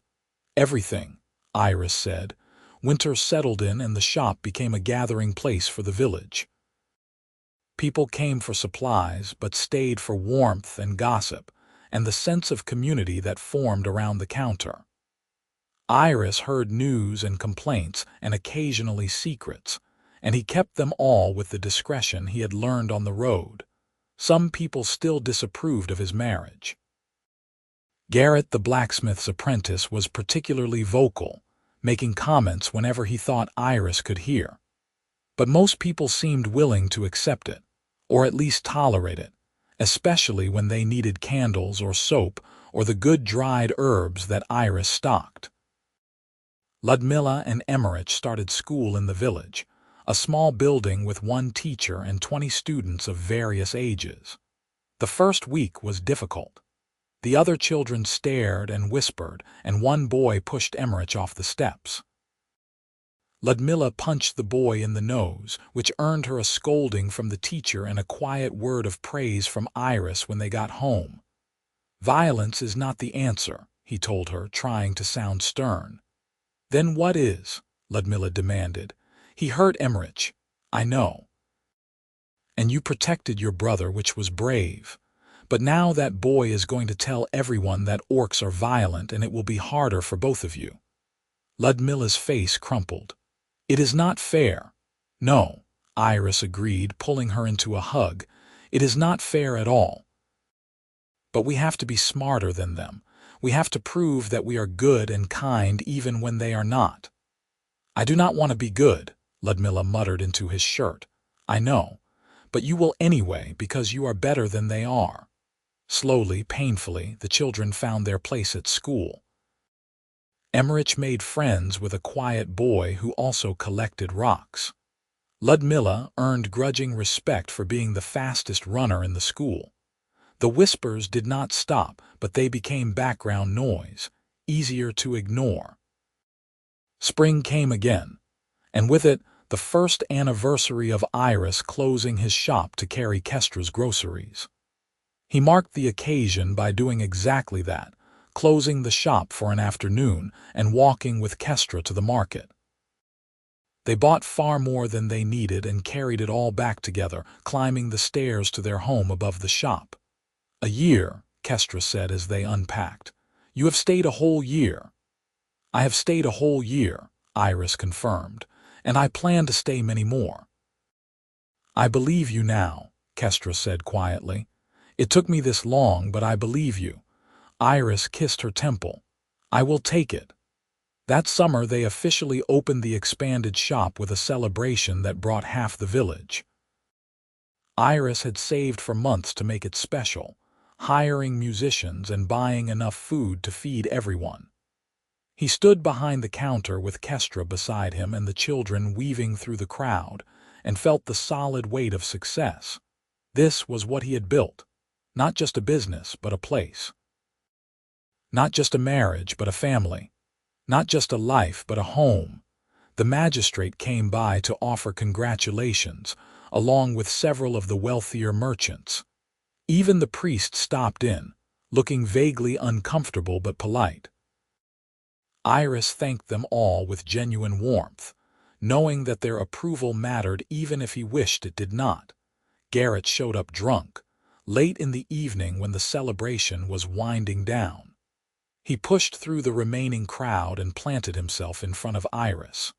"Everything," Iris said. Winter settled in and the shop became a gathering place for the village. People came for supplies but stayed for warmth and gossip and the sense of community that formed around the counter. Iris heard news and complaints and occasionally secrets, and he kept them all with the discretion he had learned on the road. Some people still disapproved of his marriage. Garrett, the blacksmith's apprentice, was particularly vocal, making comments whenever he thought Iris could hear. But most people seemed willing to accept it, or at least tolerate it, especially when they needed candles or soap or the good dried herbs that Iris stocked. Ludmilla and Emmerich started school in the village, a small building with 1 teacher and 20 students of various ages. The first week was difficult. The other children stared and whispered, and one boy pushed Emmerich off the steps. Ludmilla punched the boy in the nose, which earned her a scolding from the teacher and a quiet word of praise from Iris when they got home. "Violence is not the answer," he told her, trying to sound stern. "Then what is?" Ludmilla demanded. "He hurt Emmerich." "I know. And you protected your brother, which was brave. But now that boy is going to tell everyone that orcs are violent and it will be harder for both of you." Ludmilla's face crumpled. "It is not fair." "No," Iris agreed, pulling her into a hug. "It is not fair at all. But we have to be smarter than them. We have to prove that we are good and kind even when they are not." "I do not want to be good," Ludmilla muttered into his shirt. "I know. But you will anyway because you are better than they are." Slowly, painfully, the children found their place at school. Emmerich made friends with a quiet boy who also collected rocks. Ludmilla earned grudging respect for being the fastest runner in the school. The whispers did not stop, but they became background noise, easier to ignore. Spring came again, and with it, the first anniversary of Iris closing his shop to carry Kestra's groceries. He marked the occasion by doing exactly that, closing the shop for an afternoon and walking with Kestra to the market. They bought far more than they needed and carried it all back together, climbing the stairs to their home above the shop. "A year," Kestra said as they unpacked. "You have stayed a whole year." "I have stayed a whole year," Iris confirmed, "and I plan to stay many more." "I believe you now," Kestra said quietly. "It took me this long, but I believe you." Iris kissed her temple. "I will take it." That summer they officially opened the expanded shop with a celebration that brought half the village. Iris had saved for months to make it special, hiring musicians and buying enough food to feed everyone. He stood behind the counter with Kestra beside him and the children weaving through the crowd, and felt the solid weight of success. This was what he had built. Not just a business, but a place. Not just a marriage, but a family. Not just a life, but a home. The magistrate came by to offer congratulations, along with several of the wealthier merchants. Even the priest stopped in, looking vaguely uncomfortable but polite. Iris thanked them all with genuine warmth, knowing that their approval mattered even if he wished it did not. Garrett showed up drunk, late in the evening when the celebration was winding down. He pushed through the remaining crowd and planted himself in front of Iris.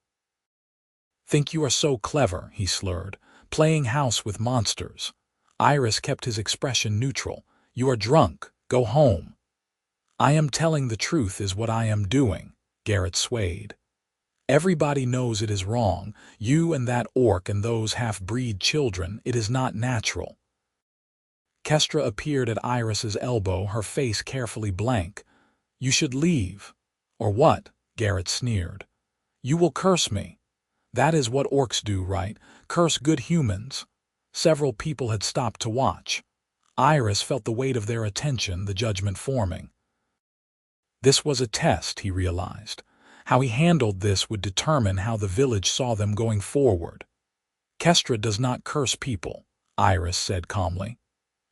"Think you are so clever," he slurred, "playing house with monsters." Iris kept his expression neutral. "You are drunk. Go home." "I am telling the truth is what I am doing," Garrett swayed. "Everybody knows it is wrong. You and that orc and those half-breed children. It is not natural." Kestra appeared at Iris's elbow, her face carefully blank. "You should leave." "Or what?" Garrett sneered. "You will curse me." "That is what orcs do, right? Curse good humans." Several people had stopped to watch. Iris felt the weight of their attention, the judgment forming. This was a test, he realized. How he handled this would determine how the village saw them going forward. "Kestra does not curse people," Iris said calmly.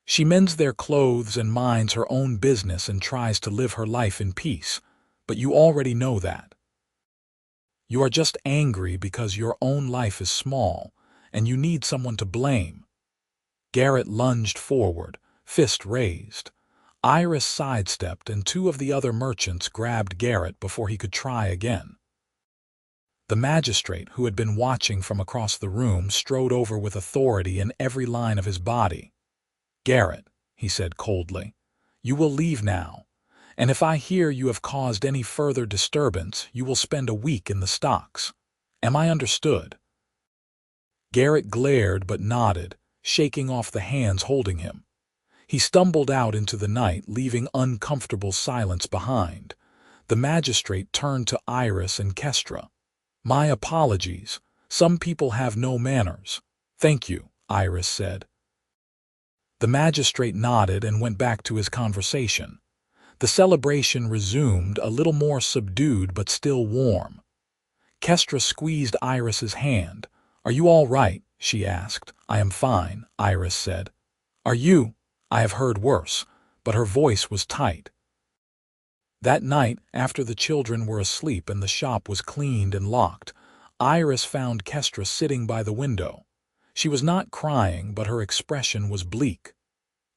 "She mends their clothes and minds her own business and tries to live her life in peace. But you already know that. You are just angry because your own life is small, and you need someone to blame." Garrett lunged forward, fist raised. Iris sidestepped, and two of the other merchants grabbed Garrett before he could try again. The magistrate, who had been watching from across the room, strode over with authority in every line of his body. "Garrett," he said coldly, "you will leave now, and if I hear you have caused any further disturbance, you will spend a week in the stocks. Am I understood?" Garrett glared but nodded, shaking off the hands holding him. He stumbled out into the night, leaving uncomfortable silence behind. The magistrate turned to Iris and Kestra. "My apologies. Some people have no manners." "Thank you," Iris said. The magistrate nodded and went back to his conversation. The celebration resumed, a little more subdued but still warm. Kestra squeezed Iris's hand. "Are you all right?" she asked. "I am fine," Iris said. "Are you?" "I have heard worse," but her voice was tight. That night, after the children were asleep and the shop was cleaned and locked, Iris found Kestra sitting by the window. She was not crying, but her expression was bleak.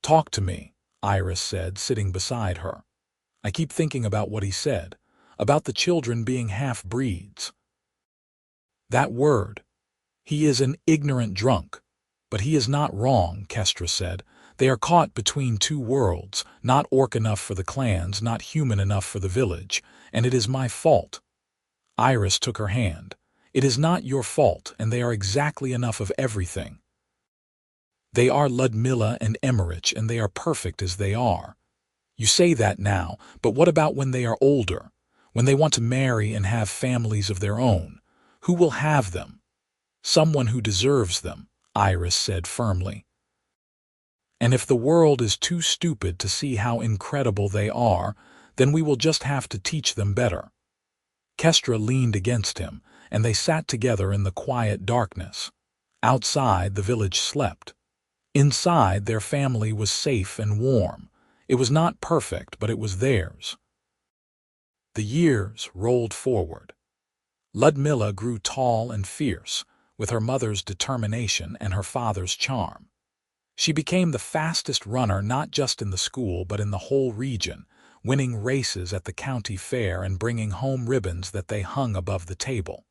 "Talk to me," Iris said, sitting beside her. "I keep thinking about what he said, about the children being half-breeds." "That word. He is an ignorant drunk. But he is not wrong," Kestra said. "They are caught between two worlds, not orc enough for the clans, not human enough for the village, and it is my fault." Iris took her hand. "It is not your fault, and they are exactly enough of everything. They are Ludmilla and Emmerich, and they are perfect as they are. You say that now, but what about when they are older, when they want to marry and have families of their own? Who will have them?" "Someone who deserves them," Iris said firmly. "And if the world is too stupid to see how incredible they are, then we will just have to teach them better." Kestra leaned against him, and they sat together in the quiet darkness. Outside, the village slept. Inside, their family was safe and warm. It was not perfect, but it was theirs. The years rolled forward. Ludmilla grew tall and fierce, with her mother's determination and her father's charm. She became the fastest runner not just in the school but in the whole region, winning races at the county fair and bringing home ribbons that they hung above the table.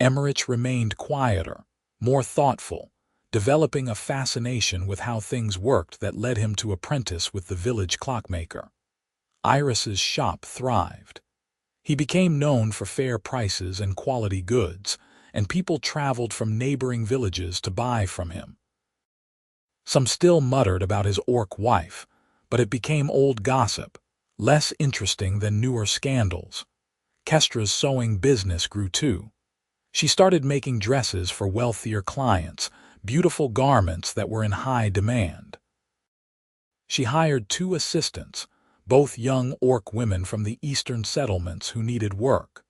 Emmerich remained quieter, more thoughtful, developing a fascination with how things worked that led him to apprentice with the village clockmaker. Iris's shop thrived. He became known for fair prices and quality goods, and people traveled from neighboring villages to buy from him. Some still muttered about his orc wife, but it became old gossip. less interesting than newer scandals. Kestra's sewing business grew too. She started making dresses for wealthier clients, beautiful garments that were in high demand. She hired 2 assistants, both young Orc women from the eastern settlements who needed work.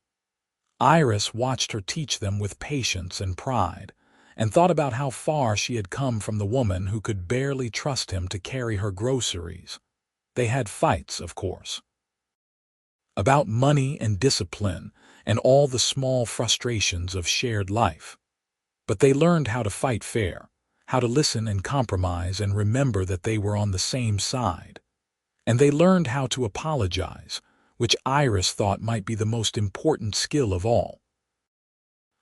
Iris watched her teach them with patience and pride, and thought about how far she had come from the woman who could barely trust him to carry her groceries. They had fights, of course, about money and discipline and all the small frustrations of shared life. But they learned how to fight fair, how to listen and compromise and remember that they were on the same side. And they learned how to apologize, which Iris thought might be the most important skill of all.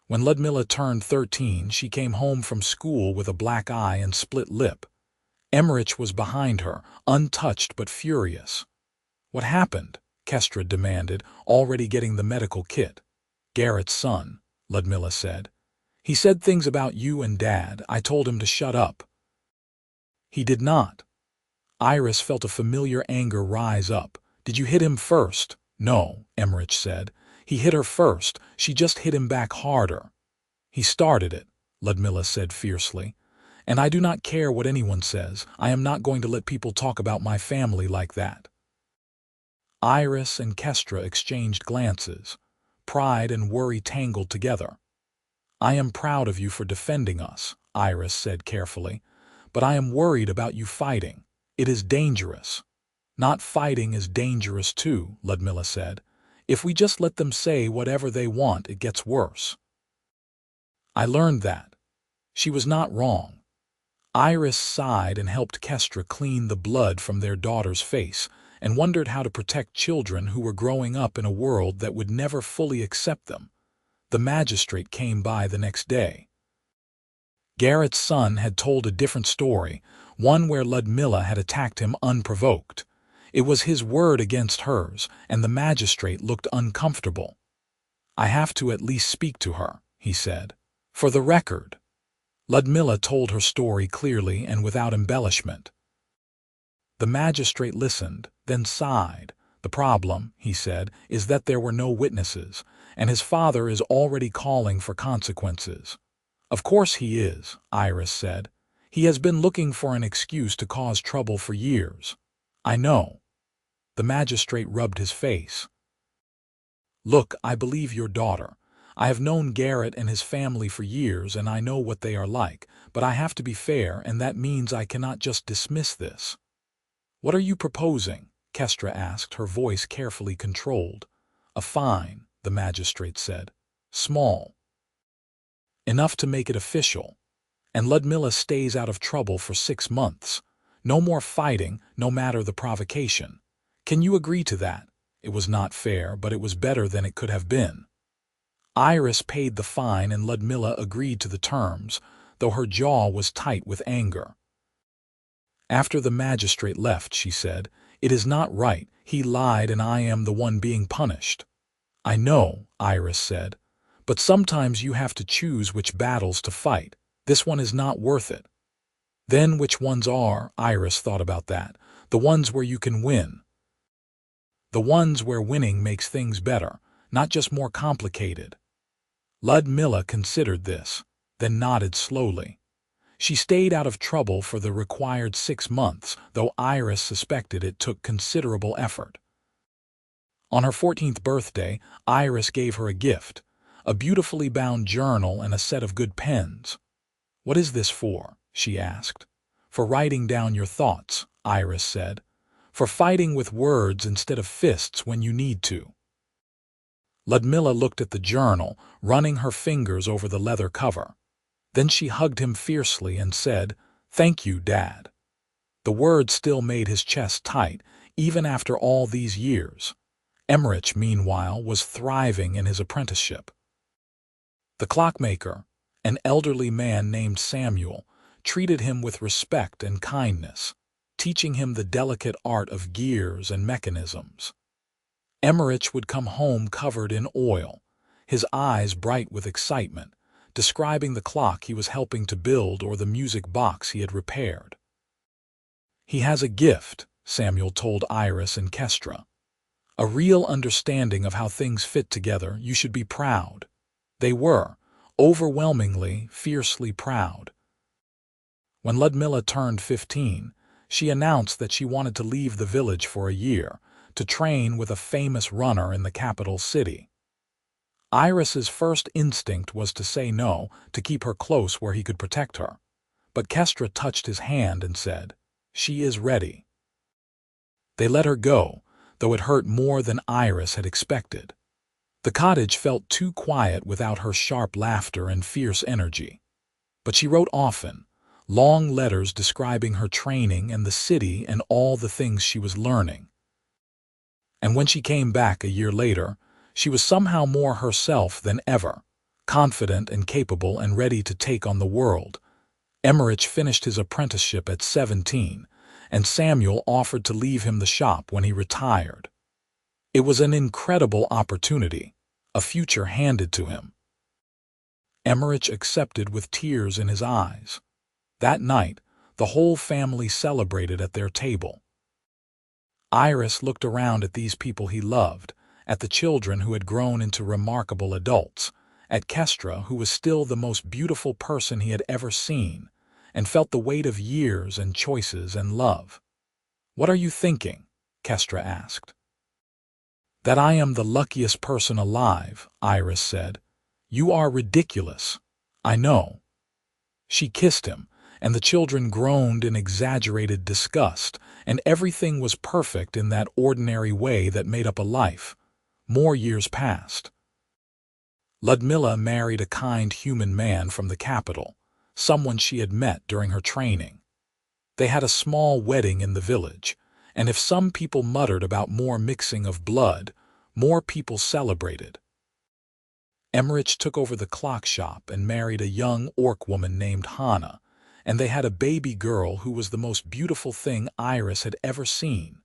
When Ludmilla turned 13, she came home from school with a black eye and split lip. Emmerich was behind her, untouched but furious. "What happened?" Kestra demanded, already getting the medical kit. "Garrett's son," Ludmilla said. "He said things about you and Dad. I told him to shut up." "He did not." Iris felt a familiar anger rise up. "Did you hit him first?" "No," Emmerich said. "He hit her first. She just hit him back harder." "He started it," Ludmilla said fiercely. "And I do not care what anyone says. I am not going to let people talk about my family like that." Iris and Kestra exchanged glances. Pride and worry tangled together. "I am proud of you for defending us," Iris said carefully, "but I am worried about you fighting. It is dangerous." "Not fighting is dangerous too," Ludmilla said. "If we just let them say whatever they want, it gets worse." "I learned that." She was not wrong. Iris sighed and helped Kestra clean the blood from their daughter's face and wondered how to protect children who were growing up in a world that would never fully accept them. The magistrate came by the next day. Garrett's son had told a different story, one where Ludmilla had attacked him unprovoked. It was his word against hers, and the magistrate looked uncomfortable. "I have to at least speak to her," he said. "For the record." Ludmilla told her story clearly and without embellishment. The magistrate listened, then sighed. "The problem," he said, "is that there were no witnesses, and his father is already calling for consequences." "Of course he is," Iris said. "He has been looking for an excuse to cause trouble for years." "I know." The magistrate rubbed his face. "Look, I believe your daughter. I have known Garrett and his family for years and I know what they are like, but I have to be fair and that means I cannot just dismiss this." "What are you proposing?" Kestra asked, her voice carefully controlled. "A fine," the magistrate said. "Small. Enough to make it official. And Ludmilla stays out of trouble for 6 months. No more fighting, no matter the provocation. Can you agree to that?" It was not fair, but it was better than it could have been. Iris paid the fine and Ludmilla agreed to the terms, though her jaw was tight with anger. After the magistrate left, she said, "It is not right. He lied and I am the one being punished." "I know," Iris said, "but sometimes you have to choose which battles to fight. This one is not worth it." "Then which ones are?" Iris thought about that. "The ones where you can win. The ones where winning makes things better, not just more complicated." Ludmilla considered this, then nodded slowly. She stayed out of trouble for the required 6 months, though Iris suspected it took considerable effort. On her 14th birthday, Iris gave her a gift, a beautifully bound journal and a set of good pens. "What is this for?" she asked. "For writing down your thoughts," Iris said. "For fighting with words instead of fists when you need to." Ludmilla looked at the journal, running her fingers over the leather cover. Then she hugged him fiercely and said, "Thank you, Dad." The words still made his chest tight, even after all these years. Emmerich, meanwhile, was thriving in his apprenticeship. The clockmaker, an elderly man named Samuel, treated him with respect and kindness, teaching him the delicate art of gears and mechanisms. Emmerich would come home covered in oil, his eyes bright with excitement, describing the clock he was helping to build or the music box he had repaired. "He has a gift," Samuel told Iris and Kestra. A real understanding of how things fit together. You should be proud. They were, overwhelmingly, fiercely proud. When Ludmilla turned 15, she announced that she wanted to leave the village for a year, to train with a famous runner in the capital city. Iris's first instinct was to say no, to keep her close where he could protect her. But Kestra touched his hand and said, "She is ready." They let her go, though it hurt more than Iris had expected. The cottage felt too quiet without her sharp laughter and fierce energy. But she wrote often, long letters describing her training and the city and all the things she was learning. And when she came back a year later, she was somehow more herself than ever, confident and capable and ready to take on the world. Emmerich finished his apprenticeship at 17, and Samuel offered to leave him the shop when he retired. It was an incredible opportunity, a future handed to him. Emmerich accepted with tears in his eyes. That night, the whole family celebrated at their table. Iris looked around at these people he loved, at the children who had grown into remarkable adults, at Kestra, who was still the most beautiful person he had ever seen, and felt the weight of years and choices and love. "What are you thinking?" Kestra asked. "That I am the luckiest person alive," Iris said. "You are ridiculous. I know." She kissed him, and the children groaned in exaggerated disgust, and everything was perfect in that ordinary way that made up a life. More years passed. Ludmilla married a kind human man from the capital, someone she had met during her training. They had a small wedding in the village, and if some people muttered about more mixing of blood, more people celebrated. Emmerich took over the clock shop and married a young orc woman named Hannah, and they had a baby girl who was the most beautiful thing Iris had ever seen.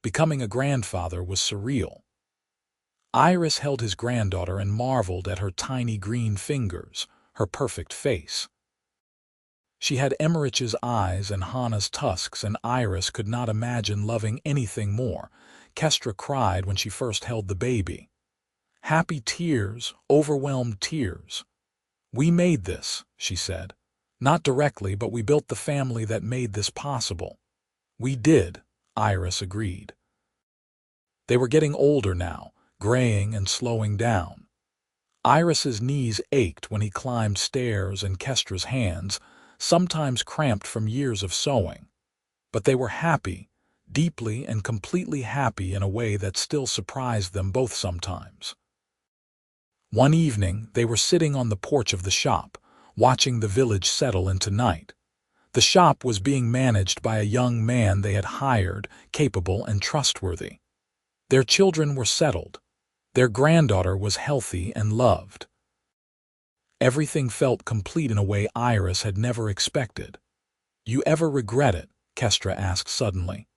Becoming a grandfather was surreal. Iris held his granddaughter and marveled at her tiny green fingers, her perfect face. She had Emmerich's eyes and Hannah's tusks, and Iris could not imagine loving anything more. Kestra cried when she first held the baby. Happy tears, overwhelmed tears. "We made this," she said. "Not directly, but we built the family that made this possible." "We did," Iris agreed. They were getting older now, graying and slowing down. Iris's knees ached when he climbed stairs, and Kestra's hands, sometimes cramped from years of sewing. But they were happy, deeply and completely happy in a way that still surprised them both sometimes. One evening, they were sitting on the porch of the shop, watching the village settle into night. The shop was being managed by a young man they had hired, capable and trustworthy. Their children were settled. Their granddaughter was healthy and loved. Everything felt complete in a way Iris had never expected. "You ever regret it?" Kestra asked suddenly.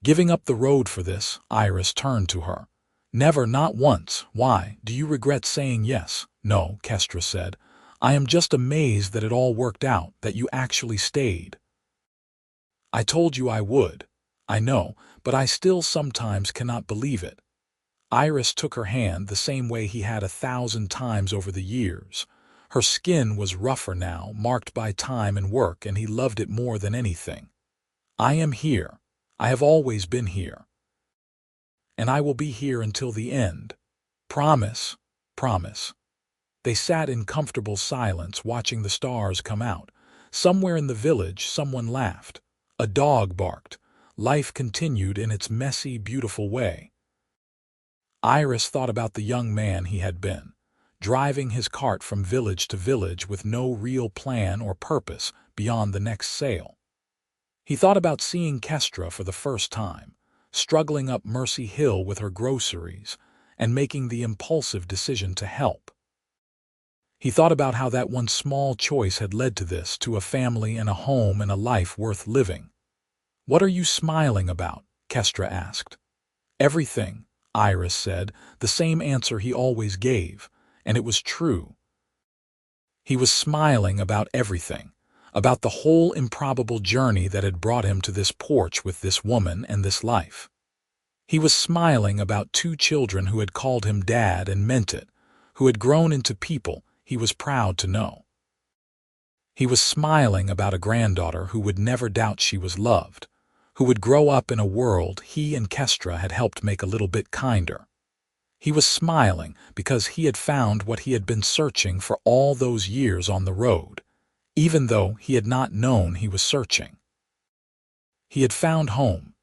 Giving up the road for this, Iris turned to her. "Never, not once. Why, do you regret saying yes?" "No," Kestra said. "I am just amazed that it all worked out, that you actually stayed. I told you I would. I know, but I still sometimes cannot believe it." Iris took her hand the same way he had 1,000 times over the years. Her skin was rougher now, marked by time and work, and he loved it more than anything. "I am here. I have always been here. And I will be here until the end. Promise, promise." They sat in comfortable silence, watching the stars come out. Somewhere in the village, someone laughed. A dog barked. Life continued in its messy, beautiful way. Iris thought about the young man he had been, driving his cart from village to village with no real plan or purpose beyond the next sale. He thought about seeing Kestra for the first time, struggling up Mercy Hill with her groceries, and making the impulsive decision to help. He thought about how that one small choice had led to this, to a family and a home and a life worth living. "What are you smiling about?" Kestra asked. "Everything," Iris said, the same answer he always gave, and it was true. He was smiling about everything, about the whole improbable journey that had brought him to this porch with this woman and this life. He was smiling about two children who had called him Dad and meant it, who had grown into people he was proud to know. He was smiling about a granddaughter who would never doubt she was loved, who would grow up in a world he and Kestra had helped make a little bit kinder. He was smiling because he had found what he had been searching for all those years on the road, even though he had not known he was searching. He had found home.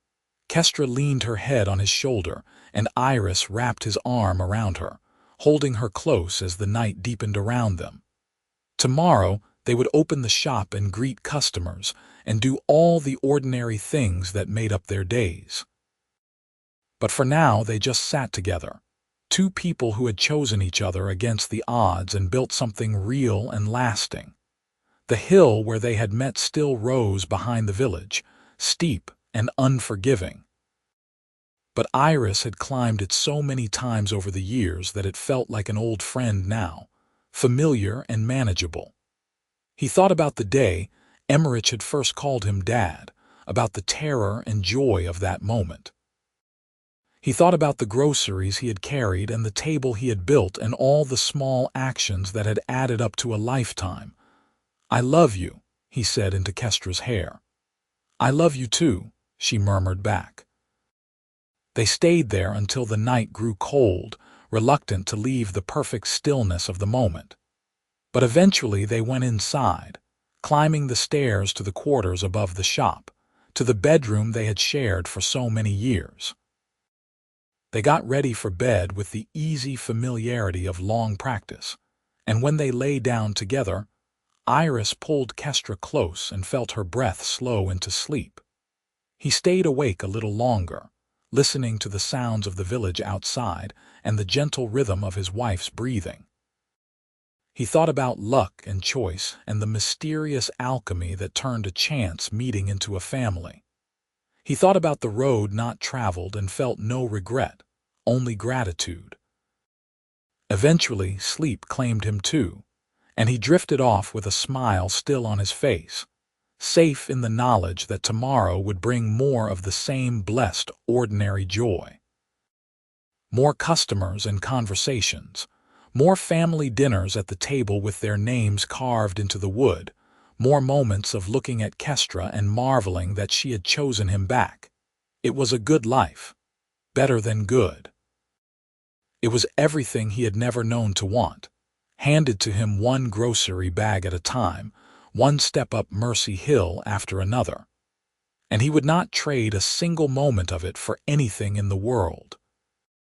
Kestra leaned her head on his shoulder, and Iris wrapped his arm around her, holding her close as the night deepened around them. Tomorrow, they would open the shop and greet customers and do all the ordinary things that made up their days. But for now, they just sat together, two people who had chosen each other against the odds and built something real and lasting. The hill where they had met still rose behind the village, steep and unforgiving. But Iris had climbed it so many times over the years that it felt like an old friend now, familiar and manageable. He thought about the day Emmerich had first called him Dad, about the terror and joy of that moment. He thought about the groceries he had carried and the table he had built and all the small actions that had added up to a lifetime. "I love you," he said into Kestra's hair. "I love you too," she murmured back. They stayed there until the night grew cold, reluctant to leave the perfect stillness of the moment. But eventually they went inside, climbing the stairs to the quarters above the shop, to the bedroom they had shared for so many years. They got ready for bed with the easy familiarity of long practice, and when they lay down together, Iris pulled Kestra close and felt her breath slow into sleep. He stayed awake a little longer, listening to the sounds of the village outside and the gentle rhythm of his wife's breathing. He thought about luck and choice and the mysterious alchemy that turned a chance meeting into a family. He thought about the road not traveled and felt no regret, only gratitude. Eventually, sleep claimed him too, and he drifted off with a smile still on his face, safe in the knowledge that tomorrow would bring more of the same blessed, ordinary joy. More customers and conversations, more family dinners at the table with their names carved into the wood, more moments of looking at Kestra and marveling that she had chosen him back. It was a good life, better than good. It was everything he had never known to want, handed to him one grocery bag at a time, one step up Mercy Hill after another. And he would not trade a single moment of it for anything in the world.